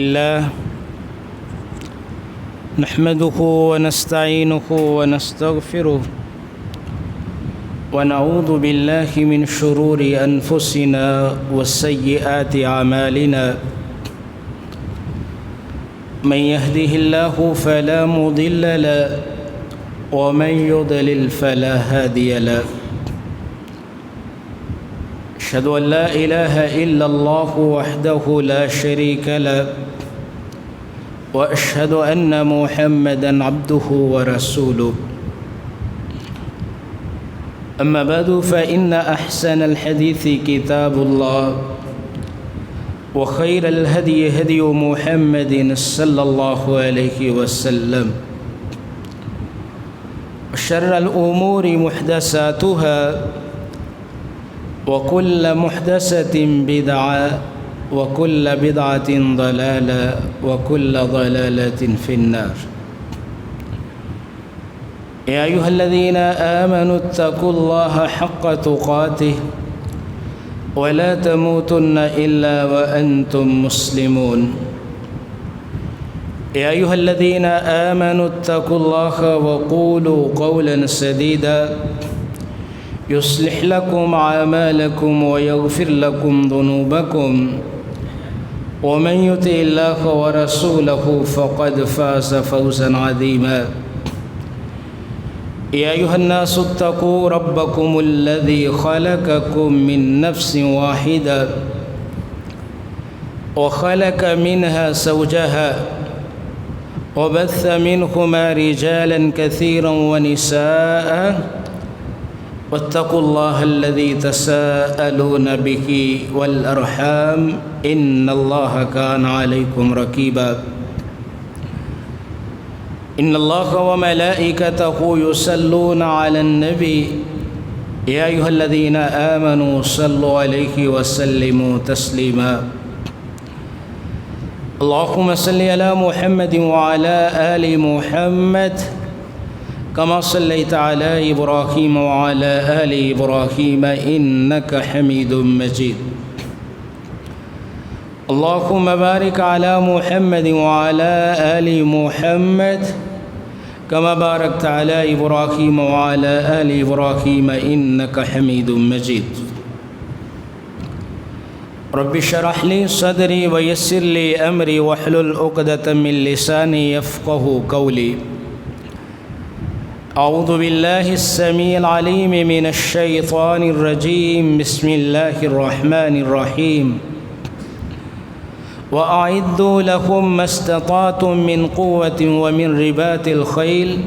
الله نحمده ونستعينه ونستغفره ونعوذ بالله من شرور أنفسنا وسيئات أعمالنا من يهده الله فلا مضل له ومن يضلل فلا هادي له أشهد أن لا إله إلا الله وحده لا شريك له وأشهد أن محمدًا عبده ورسوله أما بعد فإن أحسن الحديث كتاب الله وخير الهدي هدي محمد صلى الله عليه وسلم وشر الأمور محدثاتها وكل محدثة بدعة وكل بدعة ضلالة وكل ضلالة في النار يا أيها الذين آمنوا اتقوا الله حق تقاته ولا تموتن إلا وأنتم مسلمون يا أيها الذين آمنوا اتقوا الله وقولوا قولا سديدا يصلح لكم أعمالكم ويغفر لكم ذنوبكم ومن يطع الله ورسوله فقد فاز فوزا عظيما يا أيها الناس اتقوا ربكم الذي خلقكم من نفس واحدة وخلق منها زوجها وبث منهما رجالا كثيرا ونساء واتقوا الله الذي تساءلون به والأرحام إن الله كان عليكم رقيبا إن الله وملائكته يصلون على النبي يا أيها الذين آمنوا صلوا عليه وسلموا تسليما اللهم صل على محمد وعلى آل محمد كما صليت على إبراهيم وعلى آل إبراهيم إنك حميد مجيد اللهم بارك على محمد وعلى آل محمد كما باركت على إبراهيم وعلى آل إبراهيم إنك حميد مجيد رب اشرح لي صدري ويسر لي أمري واحلل عقدة من لساني يفقه قولي أعوذ بالله السميع العليم من الشيطان الرجيم بسم الله الرحمن الرحيم وأعدوا لهم ما استطعتم من قوة ومن رباط الخيل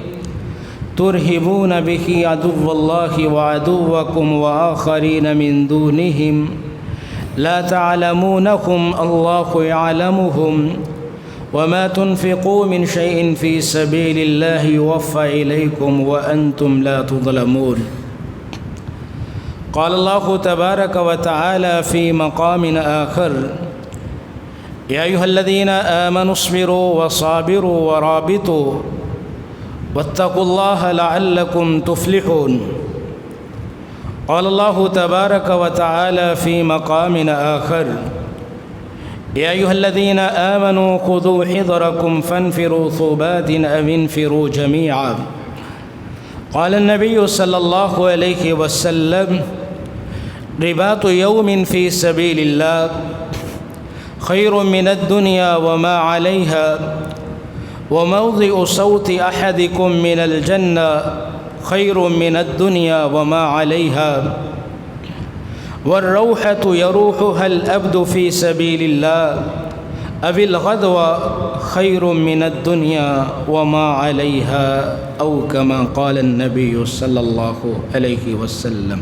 ترهبون به عدو الله وعدوكم وآخرين من دونهم لا تعلمونهم الله يعلمهم وما تنفقوا من شيء في سبيل الله يوفى إليكم وأنتم لا تظلمون قال الله تبارك وتعالى في مقام آخر يا أيها الذين آمنوا اصبروا وصابروا ورابطوا واتقوا الله لعلكم تفلحون قال الله تبارك وتعالى في مقام آخر يا أيها الذين آمنوا خذوا حذركم فانفروا ثبات أو انفروا جميعا قال النبي صلى الله عليه وسلم رباط يوم في سبيل الله خير من الدنيا وما عليها وموضع صوت أحدكم من الجنة خير من الدنيا وما عليها والروحة يروحها الأبد في سبيل الله أو الغدوة خير من الدنيا وما عليها أو كما قال النبي صلى الله عليه وسلم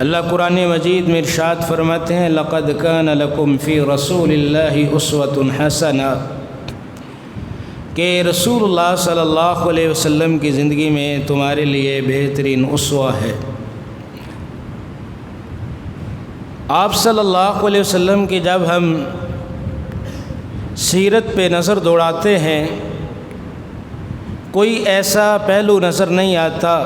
اللہ قرآن مجید میں ارشاد فرماتے ہیں لقد کان لکم فی رسول اللہ اسوۃ حسنہ، کہ رسول اللہ صلی اللہ علیہ وسلم کی زندگی میں تمہارے لیے بہترین اسوہ ہے۔ آپ صلی اللہ علیہ وسلم کی جب ہم سیرت پہ نظر دوڑاتے ہیں کوئی ایسا پہلو نظر نہیں آتا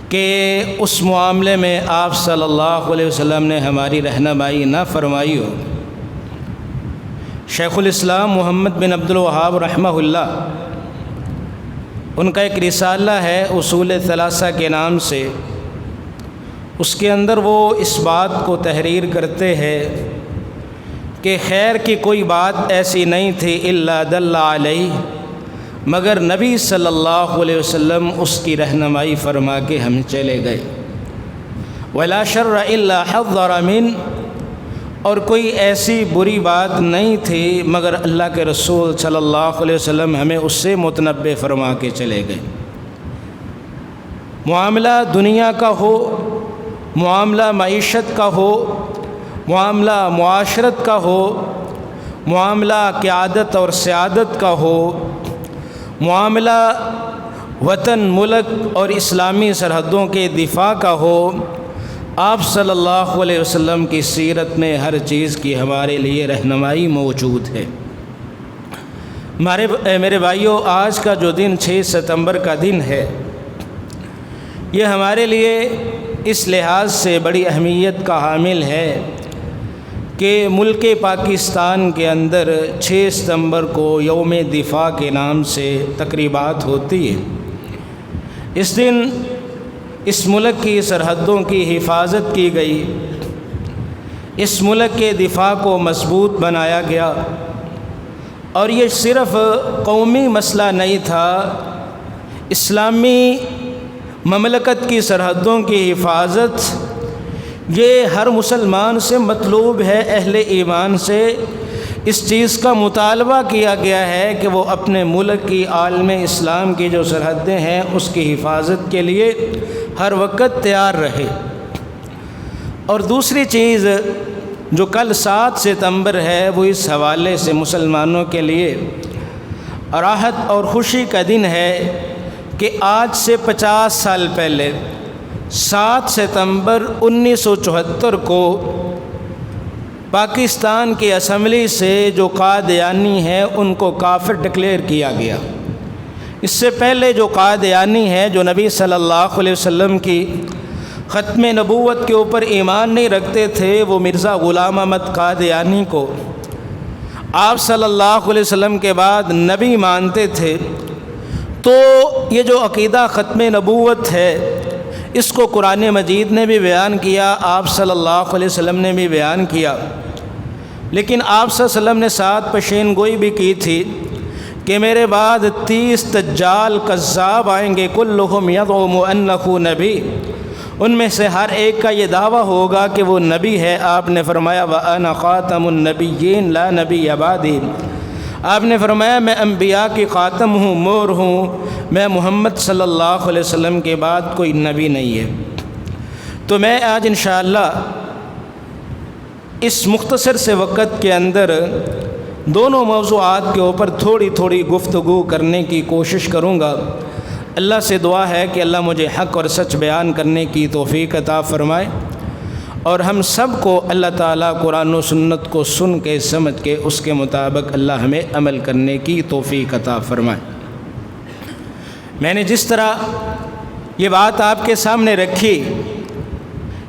کہ اس معاملے میں آپ صلی اللہ علیہ وسلم نے ہماری رہنمائی نہ فرمائی ہو۔ شیخ الاسلام محمد بن عبد الوہاب رحمہ اللہ، ان کا ایک رسالہ ہے اصول ثلاثہ کے نام سے، اس کے اندر وہ اس بات کو تحریر کرتے ہیں کہ خیر کی کوئی بات ایسی نہیں تھی الا دل علیہ، مگر نبی صلی اللہ علیہ وسلم اس کی رہنمائی فرما کے ہم چلے گئے۔ ولا شر الا حذر من، اور کوئی ایسی بری بات نہیں تھی مگر اللہ کے رسول صلی اللہ علیہ وسلم ہمیں اس سے متنبہ فرما کے چلے گئے۔ معاملہ دنیا کا ہو، معاملہ معیشت کا ہو، معاملہ معاشرت کا ہو، معاملہ قیادت اور سیادت کا ہو، معاملہ وطن ملک اور اسلامی سرحدوں کے دفاع کا ہو، آپ صلی اللہ علیہ وسلم کی سیرت میں ہر چیز کی ہمارے لیے رہنمائی موجود ہے۔ میرے بھائیوں، آج کا جو دن 6 ستمبر کا دن ہے، یہ ہمارے لیے اس لحاظ سے بڑی اہمیت کا حامل ہے کہ ملک پاکستان کے اندر 6 ستمبر کو یوم دفاع کے نام سے تقریبات ہوتی ہے۔ اس دن اس ملک کی سرحدوں کی حفاظت کی گئی، اس ملک کے دفاع کو مضبوط بنایا گیا، اور یہ صرف قومی مسئلہ نہیں تھا، اسلامی مملکت کی سرحدوں کی حفاظت یہ ہر مسلمان سے مطلوب ہے، اہل ایمان سے اس چیز کا مطالبہ کیا گیا ہے کہ وہ اپنے ملک کی عالم اسلام کی جو سرحدیں ہیں اس کی حفاظت کے لیے ہر وقت تیار رہے۔ اور دوسری چیز جو کل 7 ستمبر ہے وہ اس حوالے سے مسلمانوں کے لیے راحت اور خوشی کا دن ہے کہ آج سے 50 سال پہلے 7 ستمبر 1974 کو پاکستان کی اسمبلی سے جو قادیانی ہیں ان کو کافر ڈکلیئر کیا گیا۔ اس سے پہلے جو قادیانی ہیں، جو نبی صلی اللہ علیہ وسلم کی ختم نبوت کے اوپر ایمان نہیں رکھتے تھے، وہ مرزا غلام احمد قادیانی کو آپ صلی اللہ علیہ وسلم کے بعد نبی مانتے تھے۔ تو یہ جو عقیدہ ختم نبوت ہے اس کو قرآن مجید نے بھی بیان کیا، آپ صلی اللہ علیہ وسلم نے بھی بیان کیا، لیکن آپ صلی اللہ علیہ وسلم نے ساتھ پیشین گوئی بھی کی تھی کہ میرے بعد 30 دجال کذاب آئیں گے، کلہم یزعم انہ نبی، ان میں سے ہر ایک کا یہ دعویٰ ہوگا کہ وہ نبی ہے۔ آپ نے فرمایا وَأَنَا خَاتَمُ النَّبِيِّينَ لَا نَبِيَّ بَعْدِي، آپ نے فرمایا میں انبیاء کی خاتم ہوں، مور ہوں، میں محمد صلی اللہ علیہ وسلم کے بعد کوئی نبی نہیں ہے۔ تو میں آج انشاءاللہ اس مختصر سے وقت کے اندر دونوں موضوعات کے اوپر تھوڑی تھوڑی گفتگو کرنے کی کوشش کروں گا۔ اللہ سے دعا ہے کہ اللہ مجھے حق اور سچ بیان کرنے کی توفیق عطا فرمائے، اور ہم سب کو اللہ تعالیٰ قرآن و سنت کو سن کے سمجھ کے اس کے مطابق اللہ ہمیں عمل کرنے کی توفیق عطا فرمائے۔ میں نے جس طرح یہ بات آپ کے سامنے رکھی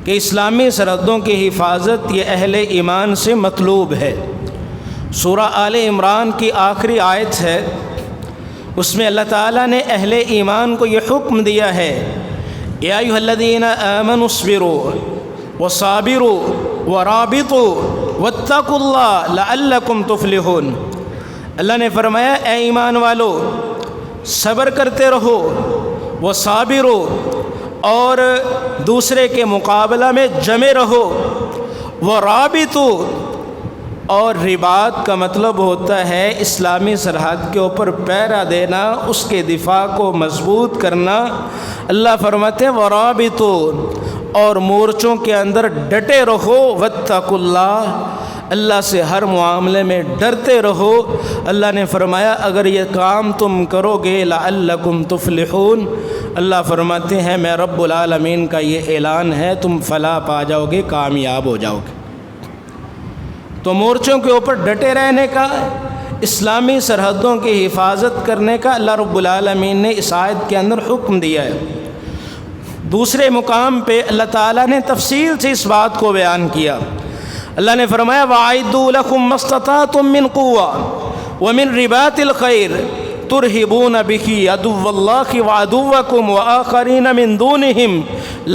کہ اسلامی سرحدوں کی حفاظت یہ اہل ایمان سے مطلوب ہے، سورہ آل عمران کی آخری آیت ہے، اس میں اللہ تعالیٰ نے اہل ایمان کو یہ حکم دیا ہے یا ایھا الذین آمنوا اصبروا وصابروا ورابطوا واتقوا اللہ لعلکم تفلحون۔ اللہ نے فرمایا اے ایمان والو، صبر کرتے رہو، وصابروا، اور دوسرے کے مقابلہ میں جمے رہو، ورابطوا، اور رباط کا مطلب ہوتا ہے اسلامی سرحد کے اوپر پہرا دینا، اس کے دفاع کو مضبوط کرنا۔ اللہ فرماتے ہیں ورابطوا، اور مورچوں کے اندر ڈٹے رہو، واتقوا اللہ، اللہ سے ہر معاملے میں ڈرتے رہو۔ اللہ نے فرمایا اگر یہ کام تم کرو گے لعلکم تفلحون، اللہ فرماتے ہیں میں رب العالمین کا یہ اعلان ہے تم فلاح پا جاؤ گے، کامیاب ہو جاؤ گے۔ تو مورچوں کے اوپر ڈٹے رہنے کا، اسلامی سرحدوں کی حفاظت کرنے کا اللہ رب العالمین نے اس آیت کے اندر حکم دیا ہے۔ دوسرے مقام پہ اللہ تعالیٰ نے تفصیل سے اس بات کو بیان کیا۔ اللہ نے فرمایا وَأَعِدُّوا لَكُم مَّا اسْتَطَعْتُم مِّن قُوَّةٍ وَمِن رِّبَاطِ الْخَيْرِ تُرْهِبُونَ بِهِ عَدُوَّ اللَّهِ وَعَدُوَّكُمْ وَآخَرِينَ مِن دُونِهِمْ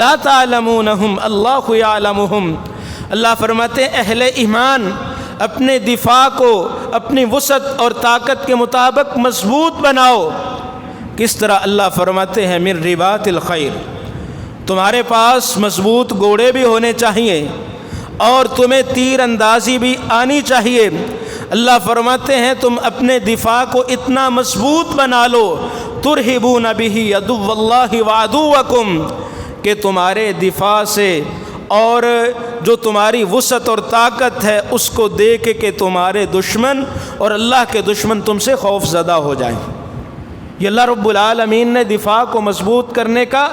لَا تَعْلَمُونَهُمْ اللَّهُ يَعْلَمُهُمْ۔ اللہ فرماتے ہیں اہل ایمان اپنے دفاع کو اپنی وسعت اور طاقت کے مطابق مضبوط بناؤ۔ کس طرح؟ اللہ فرماتے ہیں من رباط الخیر، تمہارے پاس مضبوط گھوڑے بھی ہونے چاہیے اور تمہیں تیر اندازی بھی آنی چاہیے۔ اللہ فرماتے ہیں تم اپنے دفاع کو اتنا مضبوط بنا لو، ترہبون بہ عدو اللہ وعدوکم، کہ تمہارے دفاع سے اور جو تمہاری وسعت اور طاقت ہے اس کو دیکھ کے تمہارے دشمن اور اللہ کے دشمن تم سے خوف زدہ ہو جائیں۔ یہ اللہ رب العالمین نے دفاع کو مضبوط کرنے کا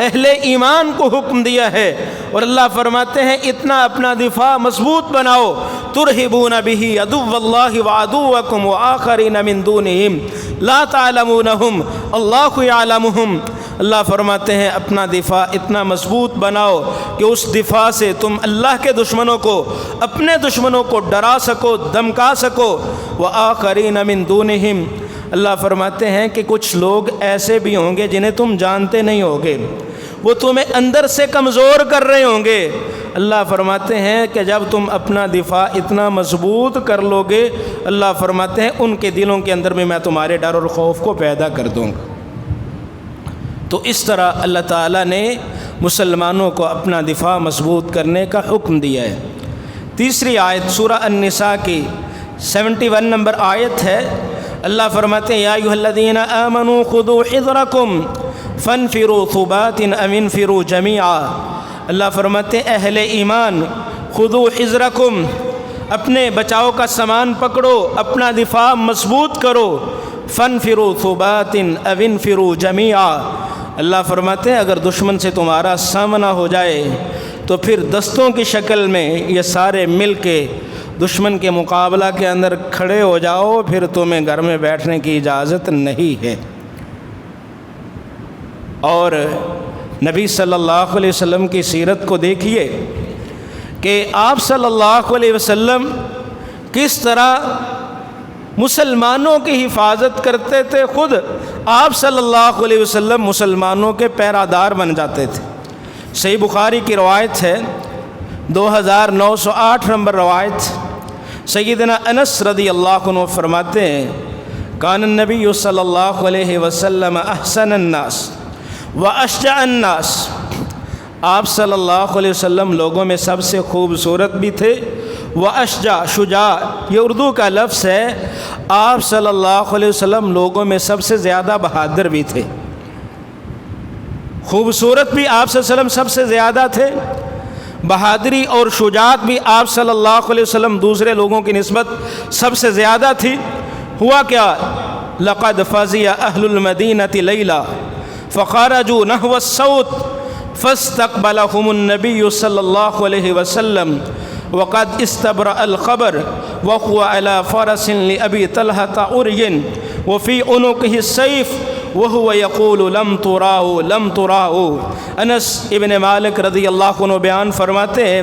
اہل ایمان کو حکم دیا ہے، اور اللہ فرماتے ہیں اتنا اپنا دفاع مضبوط بناؤ، ترہبون بہ عدو اللہ وعدوکم وآخرین من دونہم لا تعلمونہم اللہ یعلمہم۔ اللہ فرماتے ہیں اپنا دفاع اتنا مضبوط بناؤ کہ اس دفاع سے تم اللہ کے دشمنوں کو، اپنے دشمنوں کو ڈرا سکو، دمکا سکو۔ وآخرین من دونہم، اللہ فرماتے ہیں کہ کچھ لوگ ایسے بھی ہوں گے جنہیں تم جانتے نہیں ہوگے، وہ تمہیں اندر سے کمزور کر رہے ہوں گے۔ اللہ فرماتے ہیں کہ جب تم اپنا دفاع اتنا مضبوط کر لو گے، اللہ فرماتے ہیں ان کے دلوں کے اندر بھی میں تمہارے ڈر اور خوف کو پیدا کر دوں گا۔ تو اس طرح اللہ تعالیٰ نے مسلمانوں کو اپنا دفاع مضبوط کرنے کا حکم دیا ہے۔ تیسری آیت سورہ النساء کی 71 نمبر آیت ہے۔ اللہ فرماتے ہیں یا ایھا الذین آمنوا خذوا حذرکم فانفروا ثبات او انفروا جمیعا۔ اللہ فرماتے ہیں اہل ایمان خذوا حذرکم، اپنے بچاؤ کا سامان پکڑو، اپنا دفاع مضبوط کرو، فانفروا ثبات او انفروا جمیعا۔ اللہ فرماتے ہیں اگر دشمن سے تمہارا سامنا ہو جائے تو پھر دستوں کی شکل میں یہ سارے مل کے دشمن کے مقابلہ کے اندر کھڑے ہو جاؤ، پھر تمہیں گھر میں بیٹھنے کی اجازت نہیں ہے۔ اور نبی صلی اللہ علیہ وسلم کی سیرت کو دیکھیے کہ آپ صلی اللہ علیہ وسلم کس طرح مسلمانوں کی حفاظت کرتے تھے، خود آپ صلی اللہ علیہ وسلم مسلمانوں کے پیرادار بن جاتے تھے۔ صحیح بخاری کی روایت ہے، 2908 نمبر روایت، سیدنا انس رضی اللہ عنہ فرماتے ہیں کان النبی صلی اللہ علیہ وسلم احسن الناس واشجع الناس، آپ صلی اللہ علیہ وسلم لوگوں میں سب سے خوبصورت بھی تھے، واشجع، شجاع یہ اردو کا لفظ ہے، آپ صلی اللہ علیہ وسلم لوگوں میں سب سے زیادہ بہادر بھی تھے، خوبصورت بھی آپ صلی اللہ علیہ وسلم سب سے زیادہ تھے، بہادری اور شجاعت بھی آپ صلی اللہ علیہ وسلم دوسرے لوگوں کی نسبت سب سے زیادہ تھی۔ ہوا کیا؟ لقد فزع اہل المدینۃ لیلا فخرجوا نحو الصوت فاستقبلهم النبی صلی اللہ علیہ وسلم وقد استبرأ الخبر وهو على فرس لأبي طلحة عري وفي عنقه السيف وهو يقول لم تراؤ لم تراؤ۔ انس ابن مالک رضی اللہ عنہ بیان فرماتے ہیں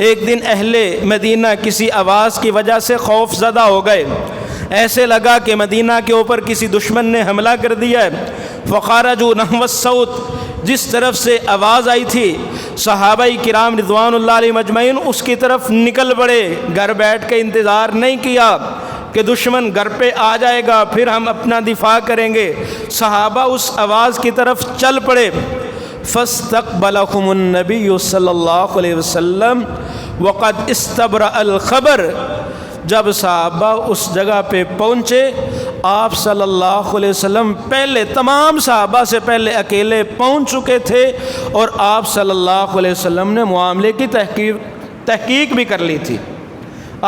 ایک دن اہل مدینہ کسی آواز کی وجہ سے خوف زدہ ہو گئے، ایسے لگا کہ مدینہ کے اوپر کسی دشمن نے حملہ کر دیا ہے۔ فخرجوا نحو الصوت، جس طرف سے آواز آئی تھی صحابہ کرام رضوان اللہ علیہ مجمعین اس کی طرف نکل پڑے، گھر بیٹھ کے انتظار نہیں کیا کہ دشمن گھر پہ آ جائے گا پھر ہم اپنا دفاع کریں گے، صحابہ اس آواز کی طرف چل پڑے۔ فاستقبلهم النبی صلی اللہ علیہ وسلم وقد استبرأ الخبر، جب صحابہ اس جگہ پہ پہنچے آپ صلی اللہ علیہ وسلم پہلے تمام صحابہ سے پہلے اکیلے پہنچ چکے تھے، اور آپ صلی اللہ علیہ وسلم نے معاملے کی تحقیق بھی کر لی تھی۔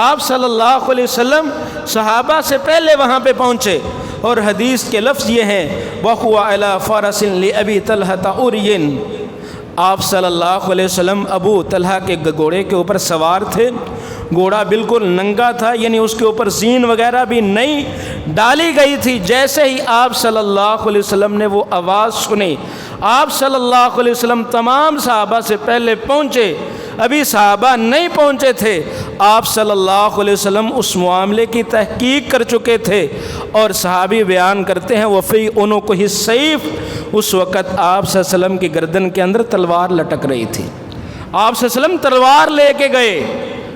آپ صلی اللہ علیہ وسلم صحابہ سے پہلے وہاں پہ پہنچے، اور حدیث کے لفظ یہ ہیں وَهُوَ عَلَى فَرَسٍ لِأَبِي طَلْحَةَ عُرْيٍ، آپ صلی اللہ علیہ وسلم ابو طلحہ کے گھوڑے کے اوپر سوار تھے، گھوڑا بالکل ننگا تھا، یعنی اس کے اوپر زین وغیرہ بھی نہیں ڈالی گئی تھی۔ جیسے ہی آپ صلی اللہ علیہ وسلم نے وہ آواز سنی، آپ صلی اللہ علیہ وسلم تمام صحابہ سے پہلے پہنچے، ابھی صحابہ نہیں پہنچے تھے، آپ صلی اللہ علیہ وسلم اس معاملے کی تحقیق کر چکے تھے، اور صحابی بیان کرتے ہیں وفی انہوں کو ہی سیف، اس وقت آپ صلی اللہ علیہ وسلم کی گردن کے اندر تلوار لٹک رہی تھی۔ آپ صلی اللہ علیہ وسلم تلوار لے کے گئے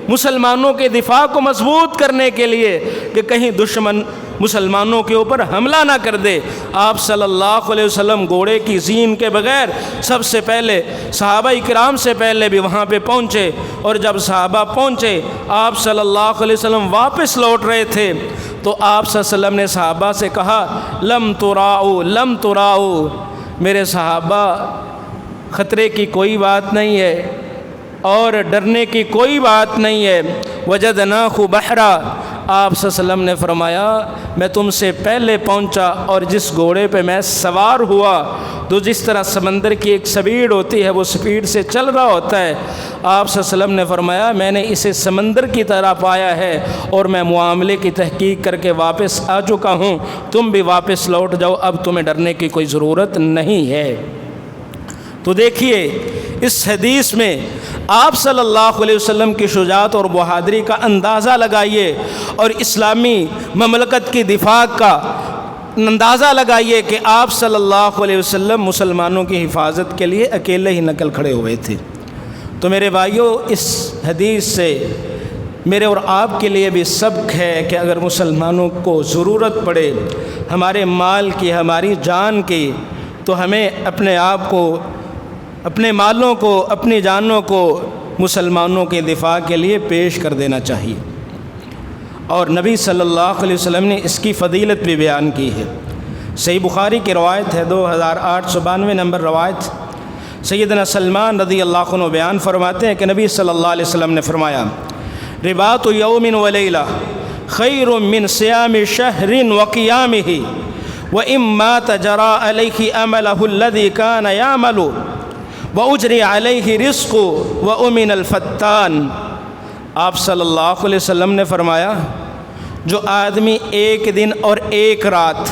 مسلمانوں کے دفاع کو مضبوط کرنے کے لیے کہ کہیں دشمن مسلمانوں کے اوپر حملہ نہ کر دے۔ آپ صلی اللہ علیہ وسلم گھوڑے کی زین کے بغیر سب سے پہلے صحابہ کرام سے پہلے بھی وہاں پہ پہنچے، اور جب صحابہ پہنچے آپ صلی اللہ علیہ وسلم واپس لوٹ رہے تھے تو آپ صلی اللہ علیہ وسلم نے صحابہ سے کہا لم تراؤ لم تراؤ، میرے صحابہ خطرے کی کوئی بات نہیں ہے اور ڈرنے کی کوئی بات نہیں ہے۔ وجدناہ بحرا، آپ صلی اللہ علیہ وسلم نے فرمایا میں تم سے پہلے پہنچا، اور جس گھوڑے پہ میں سوار ہوا تو جس طرح سمندر کی ایک سپیڈ ہوتی ہے وہ سپیڈ سے چل رہا ہوتا ہے، آپ صلی اللہ علیہ وسلم نے فرمایا میں نے اسے سمندر کی طرح پایا ہے، اور میں معاملے کی تحقیق کر کے واپس آ چکا ہوں، تم بھی واپس لوٹ جاؤ، اب تمہیں ڈرنے کی کوئی ضرورت نہیں ہے۔ تو دیکھیے اس حدیث میں آپ صلی اللہ علیہ وسلم کی شجاعت اور بہادری کا اندازہ لگائیے، اور اسلامی مملکت کی دفاع کا اندازہ لگائیے کہ آپ صلی اللہ علیہ وسلم مسلمانوں کی حفاظت کے لیے اکیلے ہی نکل کھڑے ہوئے تھے۔ تو میرے بھائیوں، اس حدیث سے میرے اور آپ کے لیے بھی سبق ہے کہ اگر مسلمانوں کو ضرورت پڑے ہمارے مال کی، ہماری جان کی، تو ہمیں اپنے آپ کو، اپنے مالوں کو، اپنی جانوں کو مسلمانوں کے دفاع کے لیے پیش کر دینا چاہیے۔ اور نبی صلی اللہ علیہ وسلم نے اس کی فضیلت بھی بیان کی ہے۔ صحیح بخاری کی روایت ہے، 2892 نمبر روایت، سیدنا سلمان رضی اللہ عنہ بیان فرماتے ہیں کہ نبی صلی اللہ علیہ وسلم نے فرمایا رباط یوم ولیلہ خیر من صیام شہر وقیامہ وَإِن مَاتَ جَرَى عَلَيْهِ عَمَلَهُ الَّذِي كَانَ يَعْمَلُ وَأُجْرِيَ عَلَيْهِ رِزْقُ وَأُمِنَ الْفَتَّانِ، آپ صلی اللہ علیہ وسلم نے فرمایا جو آدمی ایک دن اور ایک رات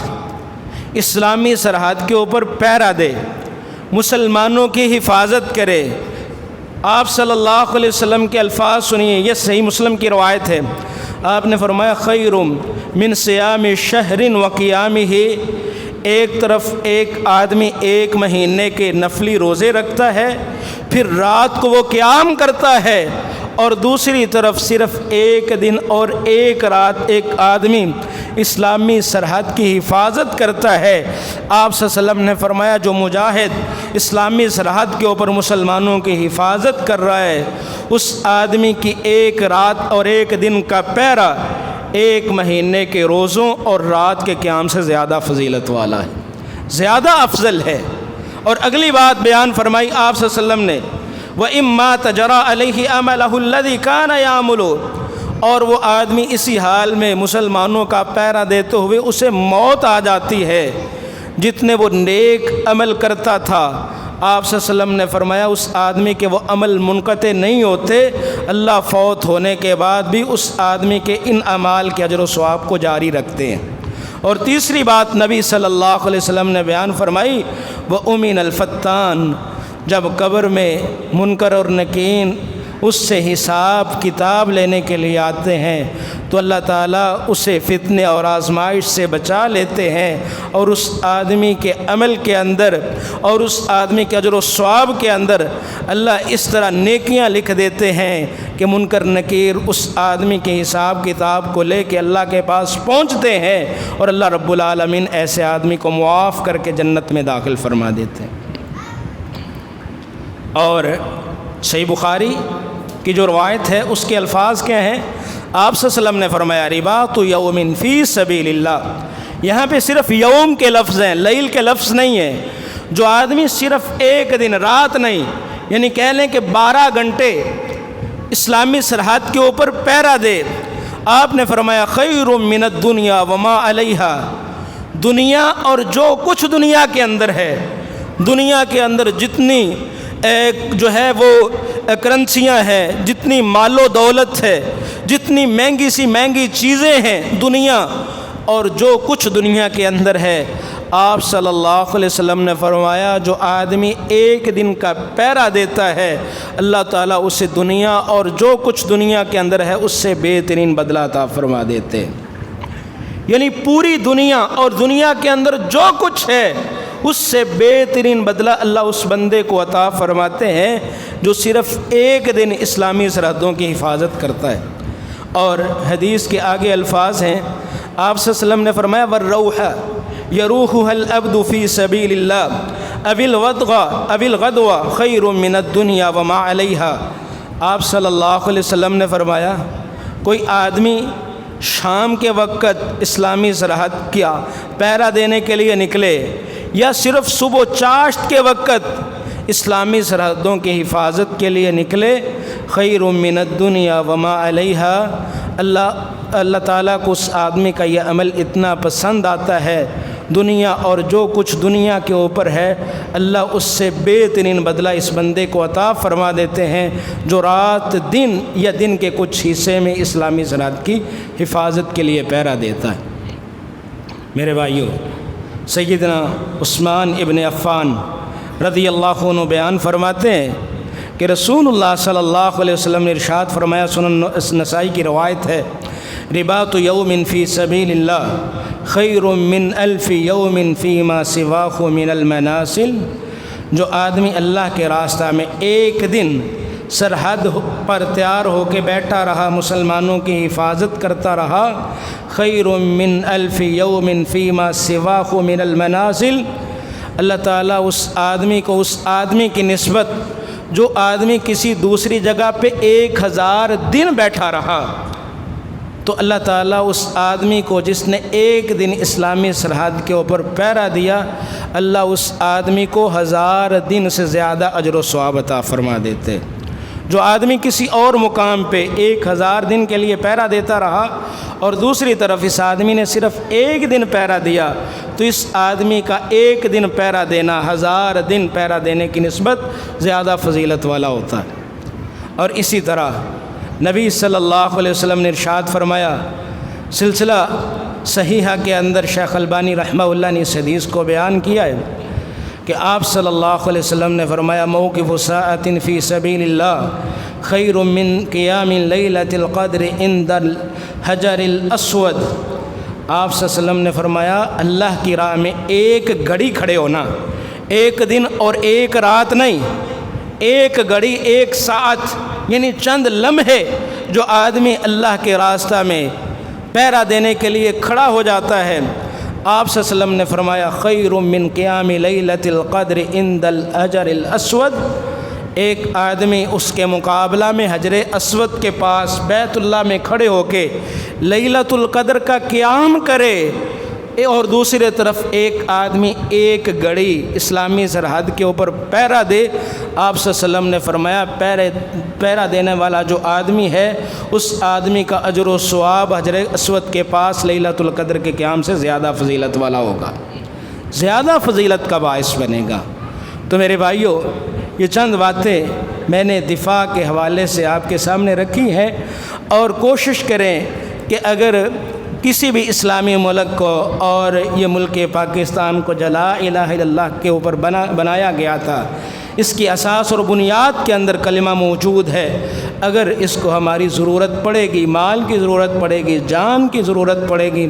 اسلامی سرحد کے اوپر پہرا دے، مسلمانوں کی حفاظت کرے، آپ صلی اللہ علیہ وسلم کے الفاظ سنیے، یہ صحیح مسلم کی روایت ہے، آپ نے فرمایا خیر من صیام شہر وقیامہ، ایک طرف ایک آدمی ایک مہینے کے نفلی روزے رکھتا ہے، پھر رات کو وہ قیام کرتا ہے، اور دوسری طرف صرف ایک دن اور ایک رات ایک آدمی اسلامی سرحد کی حفاظت کرتا ہے۔ آپ صلی اللہ علیہ وسلم نے فرمایا جو مجاہد اسلامی سرحد کے اوپر مسلمانوں کی حفاظت کر رہا ہے، اس آدمی کی ایک رات اور ایک دن کا پہرا ایک مہینے کے روزوں اور رات کے قیام سے زیادہ فضیلت والا ہے، زیادہ افضل ہے۔ اور اگلی بات بیان فرمائی آپ صلی اللہ علیہ وسلم نے وَإِن مَاتَ جَرَى عَلَيْهِ عَمَلَهُ الَّذِي كَانَ يَعْمَلُ، اور وہ آدمی اسی حال میں مسلمانوں کا پہرا دیتے ہوئے اسے موت آ جاتی ہے جتنے وہ نیک عمل کرتا تھا، آپ صلی اللہ علیہ وسلم نے فرمایا اس آدمی کے وہ عمل منقطع نہیں ہوتے، اللہ فوت ہونے کے بعد بھی اس آدمی کے ان اعمال کے اجر و ثواب کو جاری رکھتے ہیں۔ اور تیسری بات نبی صلی اللہ علیہ وسلم نے بیان فرمائی وَأُمِنَ الْفَتَّانِ، جب قبر میں منکر اور نکیر اس سے حساب کتاب لینے کے لیے آتے ہیں تو اللہ تعالیٰ اسے فتنے اور آزمائش سے بچا لیتے ہیں، اور اس آدمی کے عمل کے اندر اور اس آدمی کے اجر و ثواب کے اندر اللہ اس طرح نیکیاں لکھ دیتے ہیں کہ منکر نکیر اس آدمی کے حساب کتاب کو لے کے اللہ کے پاس پہنچتے ہیں، اور اللہ رب العالمین ایسے آدمی کو معاف کر کے جنت میں داخل فرما دیتے ہیں۔ اور صحیح بخاری کی جو روایت ہے اس کے الفاظ کیا ہیں؟ آپ صلی اللہ علیہ وسلم نے فرمایا رباط یوم فی سبیل اللہ، یہاں پہ صرف یوم کے لفظ ہیں، لیل کے لفظ نہیں ہیں۔ جو آدمی صرف ایک دن رات نہیں، یعنی کہہ لیں کہ 12 گھنٹے اسلامی سرحد کے اوپر پہرا دے، آپ نے فرمایا خیر من الدنیا وما علیہا، دنیا اور جو کچھ دنیا کے اندر ہے، دنیا کے اندر جتنی جو ہے وہ کرنسیاں ہیں، جتنی مال و دولت ہے، جتنی مہنگی سی مہنگی چیزیں ہیں دنیا اور جو کچھ دنیا کے اندر ہے، آپ صلی اللہ علیہ وسلم نے فرمایا جو آدمی ایک دن کا پہرا دیتا ہے اللہ تعالیٰ اسے دنیا اور جو کچھ دنیا کے اندر ہے اس سے بہترین بدلہ عطا فرما دیتے۔ یعنی پوری دنیا اور دنیا کے اندر جو کچھ ہے اس سے بہترین بدلہ اللہ اس بندے کو عطا فرماتے ہیں جو صرف ایک دن اسلامی سرحدوں کی حفاظت کرتا ہے۔ اور حدیث کے آگے الفاظ ہیں، آپ صلی اللہ علیہ وسلم نے فرمایا والروح یروحها العبد فی سبیل اللہ او الغدو خیر من الدنیا وما علیہا۔ آپ صلی اللہ علیہ وسلم نے فرمایا کوئی آدمی شام کے وقت اسلامی سرحد کیا پہرا دینے کے لیے نکلے یا صرف صبح و چاشت کے وقت اسلامی سرحدوں کی حفاظت کے لیے نکلے، خیر من الدنیا وما علیہا، اللہ تعالیٰ کو اس آدمی کا یہ عمل اتنا پسند آتا ہے، دنیا اور جو کچھ دنیا کے اوپر ہے اللہ اس سے بہترین بدلہ اس بندے کو عطا فرما دیتے ہیں جو رات دن یا دن کے کچھ حصے میں اسلامی سرحد کی حفاظت کے لیے پہرا دیتا ہے۔ میرے بھائیوں، سیدنا عثمان ابن عفان رضی اللہ عنہ بیان فرماتے ہیں کہ رسول اللہ صلی اللہ علیہ وسلم نے ارشاد فرمایا، سنن نسائی کی روایت ہے، رباط یوم فی سبیل اللہ خیر من الف یوم فیما سواہ من المناسل۔ جو آدمی اللہ کے راستہ میں ایک دن سرحد پر تیار ہو کے بیٹھا رہا، مسلمانوں کی حفاظت کرتا رہا، خیر من الف یوم فیما سواہ من المناسل، اللہ تعالیٰ اس آدمی کو اس آدمی کی نسبت جو آدمی کسی دوسری جگہ پہ 1000 دن بیٹھا رہا، تو اللہ تعالیٰ اس آدمی کو جس نے ایک دن اسلامی سرحد کے اوپر پہرا دیا، اللہ اس آدمی کو 1000 دن سے زیادہ اجر و ثواب عطا فرما دیتے۔ جو آدمی کسی اور مقام پہ 1000 دن کے لیے پہرا دیتا رہا اور دوسری طرف اس آدمی نے صرف ایک دن پہرا دیا، تو اس آدمی کا ایک دن پہرا دینا 1000 دن پہرا دینے کی نسبت زیادہ فضیلت والا ہوتا ہے۔ اور اسی طرح نبی صلی اللہ علیہ وسلم نے ارشاد فرمایا، سلسلہ صحیحہ کے اندر شیخ البانی رحمہ اللہ نے اس حدیث کو بیان کیا ہے کہ آپ صلی اللہ علیہ وسلم نے فرمایا موقف ساعۃ فی سبیل اللہ خیر من قیام لیلۃ القدر عند الحجر الاسود۔ آپ صلی اللہ علیہ وسلم نے فرمایا اللہ کی راہ میں ایک گھڑی کھڑے ہونا، ایک دن اور ایک رات نہیں، ایک گھڑی ایک ساعت، یعنی چند لمحے جو آدمی اللہ کے راستہ میں پہرا دینے کے لیے کھڑا ہو جاتا ہے، آپ صلی اللہ علیہ وسلم نے فرمایا خیر من قیام لیلۃ القدر عند الحجر الاسود، ایک آدمی اس کے مقابلہ میں حجر اسود کے پاس بیت اللہ میں کھڑے ہو کے لیلۃ القدر کا قیام کرے، اور دوسری طرف ایک آدمی ایک گھڑی اسلامی سرحد کے اوپر پہرا دے۔ آپ صلی اللہ علیہ وسلم نے فرمایا پہرا دینے والا جو آدمی ہے اس آدمی کا اجر و ثواب حجر اسود کے پاس لیلۃ القدر کے قیام سے زیادہ فضیلت والا ہوگا، زیادہ فضیلت کا باعث بنے گا۔ تو میرے بھائیوں، یہ چند باتیں میں نے دفاع کے حوالے سے آپ کے سامنے رکھی ہیں، اور کوشش کریں کہ اگر کسی بھی اسلامی ملک کو، اور یہ ملک پاکستان کو جو لا الہ الا اللہ کے اوپر بنایا گیا تھا، اس کی اساس اور بنیاد کے اندر کلمہ موجود ہے، اگر اس کو ہماری ضرورت پڑے گی، مال کی ضرورت پڑے گی، جان کی ضرورت پڑے گی،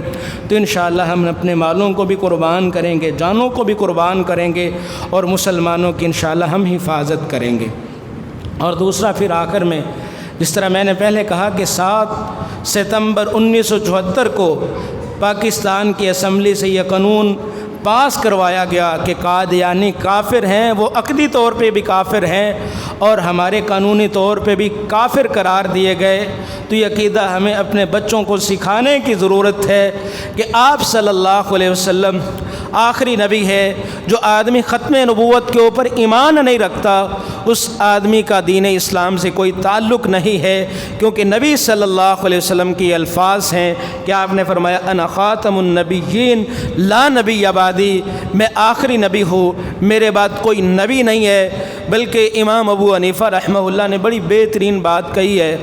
تو انشاءاللہ ہم اپنے مالوں کو بھی قربان کریں گے، جانوں کو بھی قربان کریں گے، اور مسلمانوں کی انشاءاللہ ہم حفاظت کریں گے۔ اور دوسرا پھر آخر میں، جس طرح میں نے پہلے کہا کہ 7 ستمبر 1974 کو پاکستان کی اسمبلی سے یہ قانون پاس کروایا گیا کہ قادیانی کافر ہیں، وہ عقدی طور پہ بھی کافر ہیں اور ہمارے قانونی طور پہ بھی کافر قرار دیے گئے، تو یہ عقیدہ ہمیں اپنے بچوں کو سکھانے کی ضرورت ہے کہ آپ صلی اللہ علیہ وسلم آخری نبی ہے۔ جو آدمی ختم نبوت کے اوپر ایمان نہیں رکھتا اس آدمی کا دین اسلام سے کوئی تعلق نہیں ہے، کیونکہ نبی صلی اللہ علیہ وسلم کی الفاظ ہیں کہ آپ نے فرمایا انا خاتم النبیین لا نبی بعدی، میں آخری نبی ہوں، میرے بعد کوئی نبی نہیں ہے۔ بلکہ امام ابو حنیفہ رحمہ اللہ نے بڑی بہترین بات کہی ہے،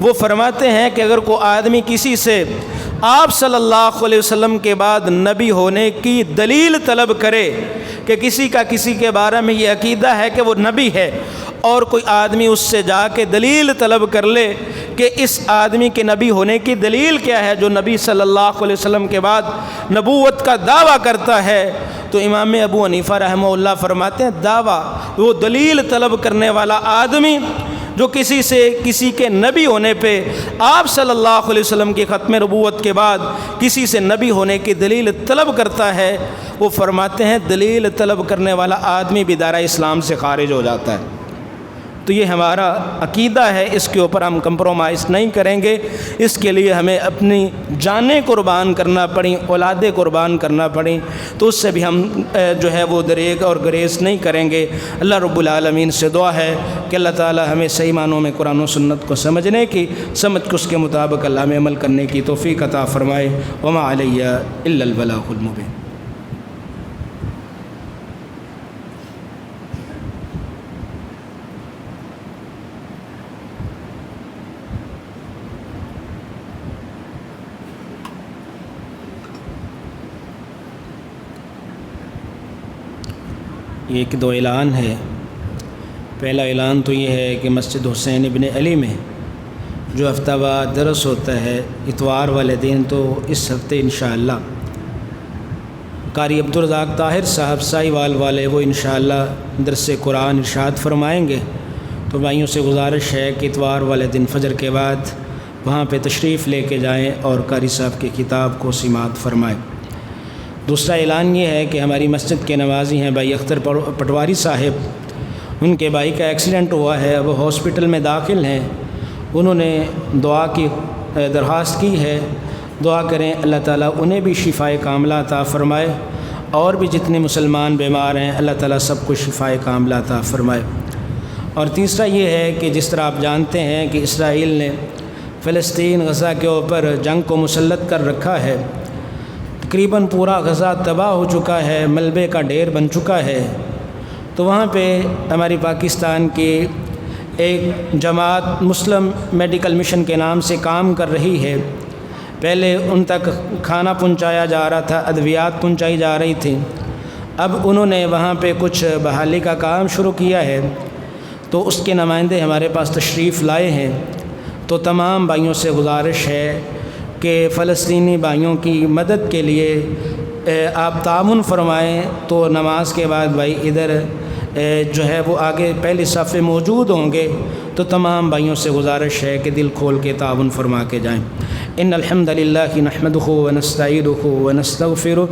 وہ فرماتے ہیں کہ اگر کوئی آدمی کسی سے آپ صلی اللہ علیہ وسلم کے بعد نبی ہونے کی دلیل طلب کرے کہ کسی کا کسی کے بارے میں یہ عقیدہ ہے کہ وہ نبی ہے، اور کوئی آدمی اس سے جا کے دلیل طلب کر لے کہ اس آدمی کے نبی ہونے کی دلیل کیا ہے، جو نبی صلی اللہ علیہ وسلم کے بعد نبوت کا دعویٰ کرتا ہے، تو امام ابو حنیفہ رحمہ اللہ فرماتے ہیں دعویٰ وہ دلیل طلب کرنے والا آدمی جو کسی سے کسی کے نبی ہونے پہ آپ صلی اللہ علیہ وسلم کی ختم نبوت کے بعد کسی سے نبی ہونے کی دلیل طلب کرتا ہے، وہ فرماتے ہیں دلیل طلب کرنے والا آدمی بھی دائرہ اسلام سے خارج ہو جاتا ہے۔ تو یہ ہمارا عقیدہ ہے، اس کے اوپر ہم کمپرومائز نہیں کریں گے، اس کے لیے ہمیں اپنی جانیں قربان کرنا پڑیں، اولادیں قربان کرنا پڑیں، تو اس سے بھی ہم جو ہے وہ دریغ اور گریز نہیں کریں گے۔ اللہ رب العالمین سے دعا ہے کہ اللہ تعالی ہمیں صحیح معنوں میں قرآن و سنت کو سمجھنے کی، سمجھ کے اس کے مطابق اللہ میں عمل کرنے کی توفیق عطا فرمائے۔ وما علیہ الا البلاغ المبین۔ ایک دو اعلان ہے۔ پہلا اعلان تو یہ ہے کہ مسجد حسین ابن علی میں جو ہفتہ وار درس ہوتا ہے اتوار والے دن، تو اس ہفتے انشاءاللہ قاری عبدالرزاق طاہر صاحب سائی وال والے وہ انشاءاللہ درس قرآن ارشاد فرمائیں گے، تو بھائیوں سے گزارش ہے کہ اتوار والے دن فجر کے بعد وہاں پہ تشریف لے کے جائیں اور قاری صاحب کی کتاب کو سماعت فرمائیں۔ دوسرا اعلان یہ ہے کہ ہماری مسجد کے نمازی ہیں بھائی اختر پٹواری صاحب، ان کے بھائی کا ایکسیڈنٹ ہوا ہے، وہ ہاسپٹل میں داخل ہیں، انہوں نے دعا کی درخواست کی ہے، دعا کریں اللہ تعالیٰ انہیں بھی شفائے کاملہ عطا فرمائے، اور بھی جتنے مسلمان بیمار ہیں اللہ تعالیٰ سب کو شفائے کاملہ عطا فرمائے۔ اور تیسرا یہ ہے کہ جس طرح آپ جانتے ہیں کہ اسرائیل نے فلسطین غزہ کے اوپر جنگ کو مسلط کر رکھا ہے، تقریباً پورا غزہ تباہ ہو چکا ہے، ملبے کا ڈھیر بن چکا ہے، تو وہاں پہ ہماری پاکستان کی ایک جماعت مسلم میڈیکل مشن کے نام سے کام کر رہی ہے۔ پہلے ان تک کھانا پہنچایا جا رہا تھا، ادویات پہنچائی جا رہی تھی، اب انہوں نے وہاں پہ کچھ بحالی کا کام شروع کیا ہے، تو اس کے نمائندے ہمارے پاس تشریف لائے ہیں۔ تو تمام بھائیوں سے گزارش ہے کہ فلسطینی بھائیوں کی مدد کے لیے آپ تعاون فرمائیں، تو نماز کے بعد بھائی ادھر جو ہے وہ آگے پہلی صف میں موجود ہوں گے، تو تمام بھائیوں سے گزارش ہے کہ دل کھول کے تعاون فرما کے جائیں۔ ان الحمد للہ نحمدہ ونستعینہ ونستغفرہ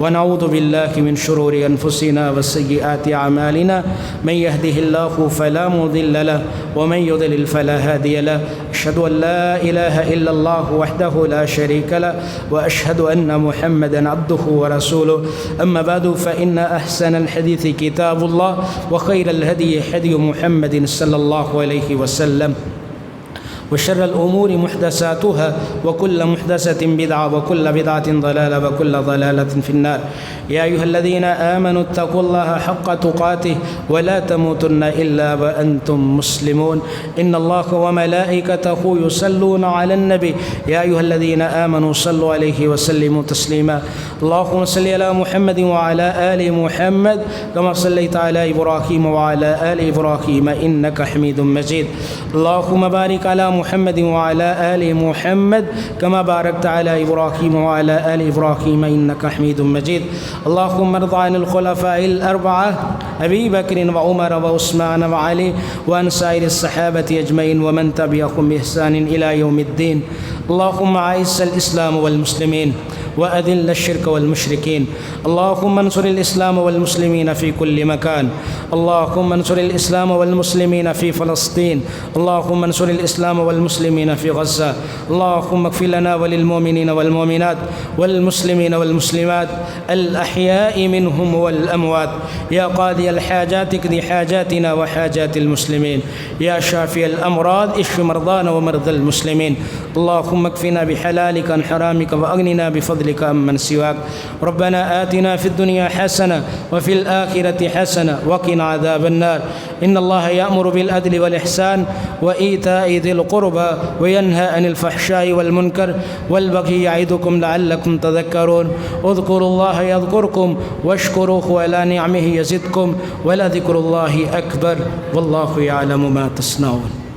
ونعوذ باللہ من شرور انفسنا وسیئات اعمالنا من یہدہ اللہ فلا مضل لہ ومن یضلل فلا ہادی لہ، اشہد ان لا الہ الا اللہ وحدہ لا شریک لہ واشہد ان محمدا عبدہ ورسولہ، اما بعد فان احسن الحدیث کتاب اللہ وخیر الہدی ہدی محمد صلی اللہ علیہ وسلم، وشر الأمور محدثاتها وكل محدثة بدعة وكل بدعة ضلالة وكل ضلالة في النار. يا أيها الذين آمنوا اتقوا الله حق تقاته ولا تموتن إلا وأنتم مسلمون. إن الله وملائكته يصلون على النبي يا أيها الذين آمنوا صلوا عليه وسلموا تسليما. اللهم صل على محمد وعلى آل محمد كما صليت على إبراهيم وعلى آل إبراهيم إنك حميد مجيد. اللهم بارك على محمد وعلى آل محمد كما باركت على إبراهيم وعلى آل إبراهيم إنك حميد مجيد. اللهم ارض عن الخلفاء الأربعة أبي بكر وعمر وعثمان وعلي وعن سائر الصحابة أجمعين ومن تبعهم بإحسان إلى يوم الدين. اللهم أعز الإسلام والمسلمين وأذل الشرك والمشركين. اللهم انصر الإسلام والمسلمين في كل مكان. اللهم انصر الإسلام والمسلمين في فلسطين. اللهم انصر الإسلام والمسلمين في غزة. اللهم اغفر لنا وللمؤمنين والمؤمنات والمسلمين والمسلمات الأحياء منهم والأموات. يا قاضي الحاجات اقض حاجاتنا وحاجات المسلمين. يا شافي الأمراض اشف مرضانا ومرضى المسلمين. اللهم اكفنا بحلالك عن حرامك وأغننا بفضلك عمن سواك. ربنا آتنا في الدنيا حسنة وفي الآخرة حسنة وقنا عذاب النار. إن الله يأمر بالعدل والإحسان وإيتاء ذي القربى وينهى عن الفحشاء والمنكر والبغي يعظكم لعلكم تذكرون. اذكروا الله يذكركم واشكروه على نعمه يزدكم ولذكر الله أكبر والله يعلم ما تصنعون.